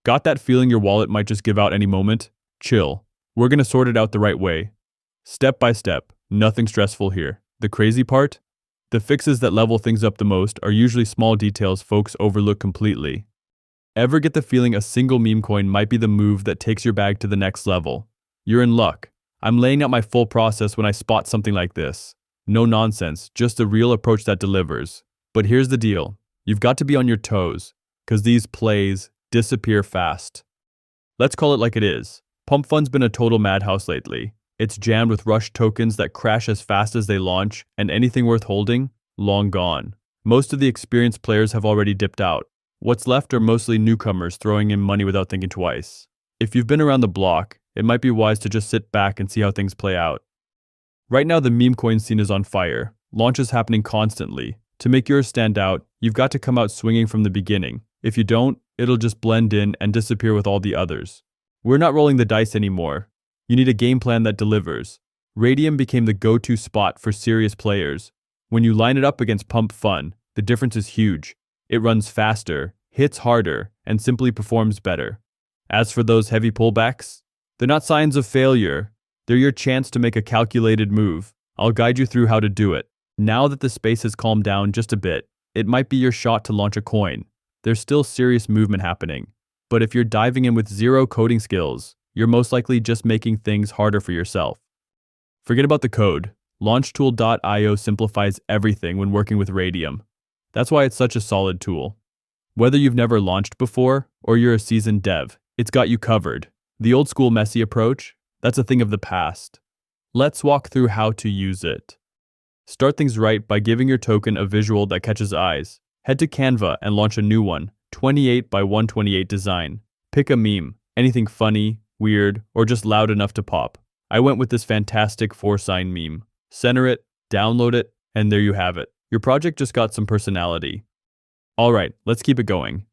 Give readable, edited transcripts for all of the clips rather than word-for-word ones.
Got that feeling your wallet might just give out any moment? Chill. We're gonna sort it out the right way. Step by step, nothing stressful here. The crazy part? The fixes that level things up the most are usually small details folks overlook completely. Ever get the feeling a single meme coin might be the move that takes your bag to the next level? You're in luck. I'm laying out my full process when I spot something like this. No nonsense, just a real approach that delivers. But here's the deal. You've got to be on your toes, because these plays disappear fast. Let's call it like it is. Pump Fund's been a total madhouse lately. It's jammed with rush tokens that crash as fast as they launch, and anything worth holding, long gone. Most of the experienced players have already dipped out. What's left are mostly newcomers throwing in money without thinking twice. If you've been around the block, it might be wise to just sit back and see how things play out. Right now the meme coin scene is on fire, launches happening constantly. To make yours stand out, you've got to come out swinging from the beginning. If you don't, it'll just blend in and disappear with all the others. We're not rolling the dice anymore. You need a game plan that delivers. Radium became the go-to spot for serious players. When you line it up against Pump Fun, the difference is huge. It runs faster, hits harder, and simply performs better. As for those heavy pullbacks, they're not signs of failure. They're your chance to make a calculated move. I'll guide you through how to do it. Now that the space has calmed down just a bit, it might be your shot to launch a coin. There's still serious movement happening. But if you're diving in with zero coding skills, you're most likely just making things harder for yourself. Forget about the code. Launchtool.io simplifies everything when working with Radium. That's why it's such a solid tool. Whether you've never launched before or you're a seasoned dev, it's got you covered. The old school messy approach, that's a thing of the past. Let's walk through how to use it. Start things right by giving your token a visual that catches eyes. Head to Canva and launch a new one, 28 by 128 design. Pick a meme, anything funny, weird, or just loud enough to pop. I went with this fantastic 4-sign meme. Center it, download it, and there you have it. Your project just got some personality. Alright, let's keep it going.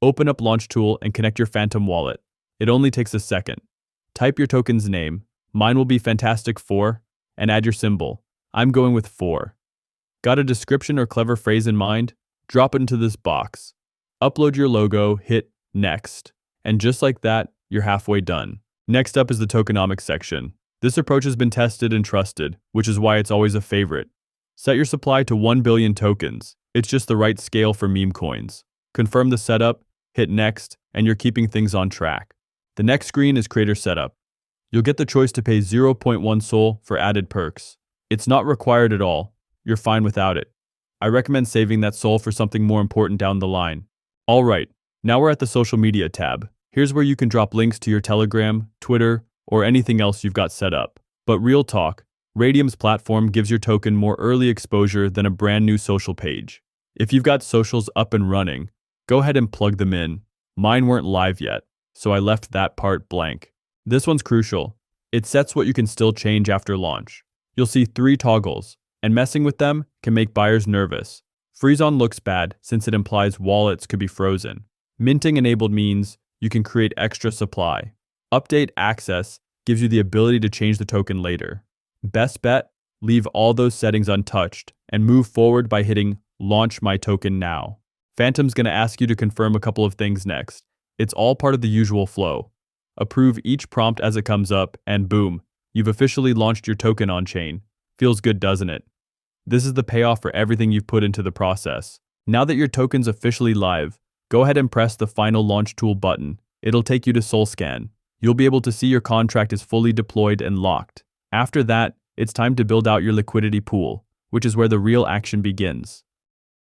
Open up Launchtool and connect your Phantom wallet. It only takes a second. Type your token's name. Mine will be Fantastic4, and add your symbol. I'm going with 4. Got a description or clever phrase in mind? Drop it into this box. Upload your logo, hit Next. And just like that, you're halfway done. Next up is the tokenomics section. This approach has been tested and trusted, which is why it's always a favorite. Set your supply to 1 billion tokens. It's just the right scale for meme coins. Confirm the setup, hit Next, and you're keeping things on track. The next screen is Creator Setup. You'll get the choice to pay 0.1 Sol for added perks. It's not required at all. You're fine without it. I recommend saving that Sol for something more important down the line. Alright, now we're at the social media tab. Here's where you can drop links to your Telegram, Twitter, or anything else you've got set up. But real talk, Radium's platform gives your token more early exposure than a brand new social page. If you've got socials up and running, go ahead and plug them in. Mine weren't live yet, so I left that part blank. This one's crucial. It sets what you can still change after launch. You'll see 3 toggles, and messing with them can make buyers nervous. Freeze on looks bad since it implies wallets could be frozen. Minting enabled means you can create extra supply. Update access gives you the ability to change the token later. Best bet, leave all those settings untouched and move forward by hitting Launch My Token Now. Phantom's gonna ask you to confirm a couple of things next. It's all part of the usual flow. Approve each prompt as it comes up and boom, you've officially launched your token on chain. Feels good, doesn't it? This is the payoff for everything you've put into the process. Now that your token's officially live, go ahead and press the final Launchtool button. It'll take you to SolScan. You'll be able to see your contract is fully deployed and locked. After that, it's time to build out your liquidity pool, which is where the real action begins.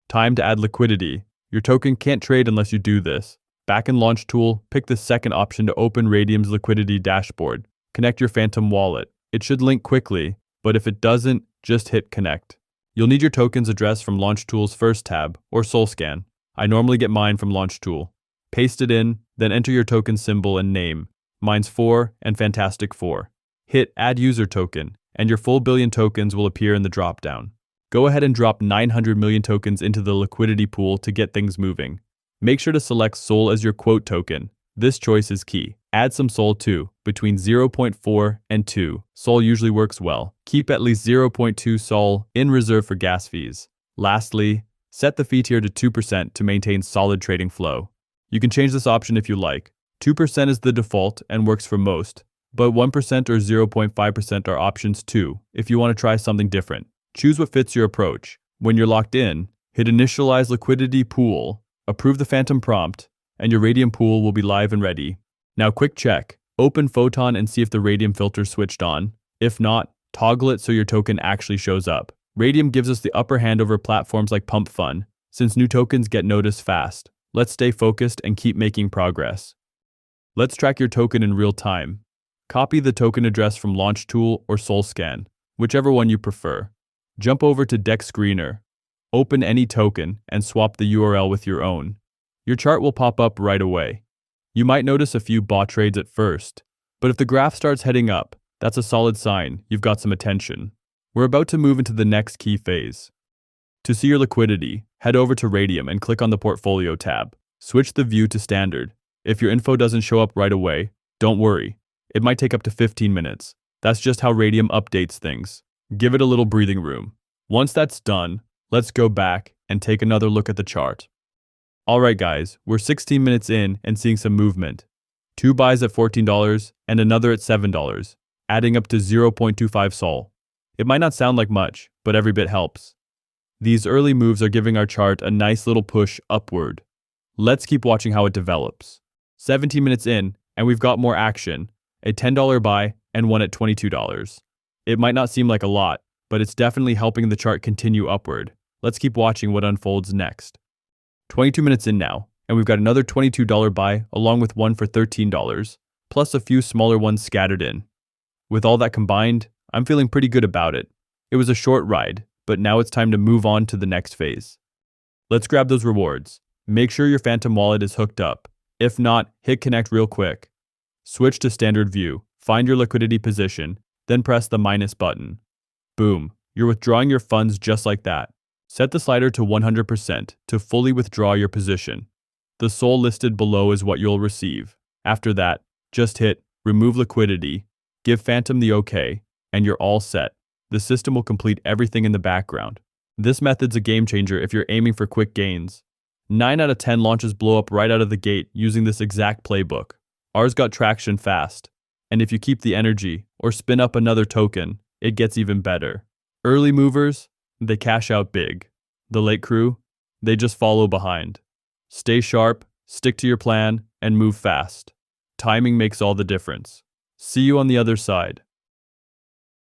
Time to add liquidity. Your token can't trade unless you do this. Back in Launchtool, pick the second option to open Radium's liquidity dashboard. Connect your Phantom wallet. It should link quickly, but if it doesn't, just hit connect. You'll need your token's address from Launchtool's first tab, or SolScan. I normally get mine from Launchtool. Paste it in, then enter your token symbol and name. Mine's 4 and Fantastic4. Hit Add User Token, and your full billion tokens will appear in the dropdown. Go ahead and drop 900 million tokens into the liquidity pool to get things moving. Make sure to select Sol as your quote token. This choice is key. Add some Sol too, between 0.4 and 2. Sol usually works well. Keep at least 0.2 Sol in reserve for gas fees. Lastly, set the fee tier to 2% to maintain solid trading flow. You can change this option if you like, 2% is the default and works for most, but 1% or 0.5% are options too if you want to try something different. Choose what fits your approach. When you're locked in, hit Initialize Liquidity Pool, approve the Phantom prompt, and your Radium pool will be live and ready. Now quick check. Open Photon and see if the Radium filter switched on. If not, toggle it so your token actually shows up. Radium gives us the upper hand over platforms like Pump Fun, since new tokens get noticed fast. Let's stay focused and keep making progress. Let's track your token in real time. Copy the token address from Launch Tool or SoulScan, whichever one you prefer. Jump over to Deck Screener. Open any token and swap the URL with your own. Your chart will pop up right away. You might notice a few bot trades at first, but if the graph starts heading up, that's a solid sign you've got some attention. We're about to move into the next key phase. To see your liquidity, head over to Radium and click on the Portfolio tab. Switch the view to Standard. If your info doesn't show up right away, don't worry. It might take up to 15 minutes. That's just how Radium updates things. Give it a little breathing room. Once that's done, let's go back and take another look at the chart. Alright guys, we're 16 minutes in and seeing some movement. 2 buys at $14 and another at $7, adding up to 0.25 Sol. It might not sound like much, but every bit helps. These early moves are giving our chart a nice little push upward. Let's keep watching how it develops. 17 minutes in, and we've got more action, a $10 buy and one at $22. It might not seem like a lot, but it's definitely helping the chart continue upward. Let's keep watching what unfolds next. 22 minutes in now, and we've got another $22 buy along with one for $13, plus a few smaller ones scattered in. With all that combined, I'm feeling pretty good about it. It was a short ride, but now it's time to move on to the next phase. Let's grab those rewards. Make sure your Phantom wallet is hooked up. If not, hit connect real quick. Switch to standard view, find your liquidity position, then press the minus button. Boom, you're withdrawing your funds just like that. Set the slider to 100% to fully withdraw your position. The SOL listed below is what you'll receive. After that, just hit remove liquidity, give Phantom the OK, and you're all set. The system will complete everything in the background. This method's a game changer if you're aiming for quick gains. 9 out of 10 launches blow up right out of the gate using this exact playbook. Ours got traction fast. And if you keep the energy or spin up another token, it gets even better. Early movers, they cash out big. The late crew, they just follow behind. Stay sharp, stick to your plan, and move fast. Timing makes all the difference. See you on the other side.